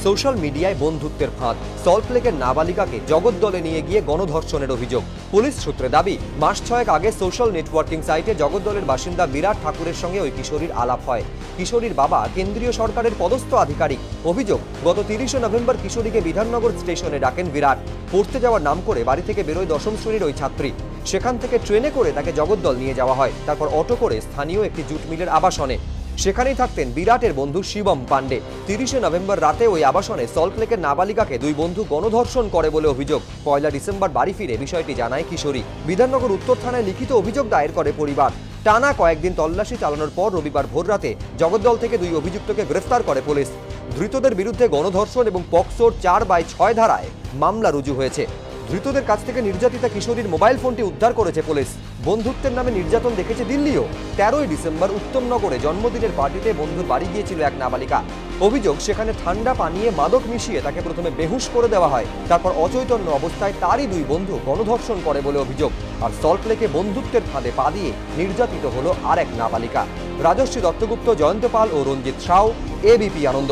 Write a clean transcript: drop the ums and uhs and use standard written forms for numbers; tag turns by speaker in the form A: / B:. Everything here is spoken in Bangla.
A: সোশ্যাল মিডিয়ায় বন্ধুত্বের ফাঁদ, সল্টলেকের নাবালিকাকে জগদ্দলে নিয়ে গিয়ে গণধর্ষণের অভিযোগ। পুলিশ সূত্রে দাবি, মাস 6 আগে সোশ্যাল নেটওয়ার্কিং সাইটে জগদ্দলের বাসিন্দা বিরাট ঠাকুরের সঙ্গে ওই কিশোরীর আলাপ হয়। কিশোরীর বাবা কেন্দ্রীয় সরকারের পদস্থ আধিকারিক। অভিযোগ, গত 30 নভেম্বর কিশোরীকে বিধাননগর স্টেশনে ডাকেন বিরাট। পড়তে যাওয়ার নাম করে বাড়ি থেকে বেরোয় 10ম শ্রেণীর ওই ছাত্রী। সেখান থেকে ট্রেনে করে তাকে জগদ্দল নিয়ে যাওয়া হয়, তারপর অটো করে স্থানীয় একটি জুট মিলের আবাসনে। সেখানেই থাকতেন বিরাটের বন্ধু শিবম পান্ডে। 30 নভেম্বর রাতে ওই আবাসনে সল্টলেকের নাবালিকাকে দুই বন্ধু গণধর্ষণ করে বলে অভিযোগ। 1 ডিসেম্বর বাড়ি ফিরে বিষয়টি জানায় কিশোরী। বিধাননগর উত্তর থানায় লিখিত অভিযোগ দায়ের করে পরিবার। টানা কয়েকদিন তল্লাশি চালানোর পর রবিবার ভোররাতে জগদ্দল থেকে দুই অভিযুক্তকে গ্রেফতার করে পুলিশ। ধৃতদের বিরুদ্ধে গণধর্ষণ এবং পক্সোর 4/6 ধারায় মামলা রুজু হয়েছে। ধৃতদের কাছ থেকে নির্যাতিতা কিশোরীর মোবাইল ফোনটি উদ্ধার করেছে পুলিশ। বন্ধুত্বের নামে নির্যাতন দেখেছে দিল্লিও। 13 ডিসেম্বর উত্তমনগরে জন্মদিনের পার্টিতে বন্ধুর বাড়ি গিয়েছিল এক নাবালিকা। অভিযোগ, সেখানে ঠান্ডা পানীয়ে মাদক মিশিয়ে তাকে প্রথমে বেহুশ করে দেওয়া হয়, তারপর অচৈতন্য অবস্থায় তারই দুই বন্ধু গণধর্ষণ করে বলে অভিযোগ। আর সল্টলেকে বন্ধুত্বের ফাঁদে পা দিয়ে নির্যাতিত হলো আরেক নাবালিকা। রাজশ্রী দত্তগুপ্ত, জয়ন্ত পাল ও রঞ্জিত সাউ, এবিপি আনন্দ।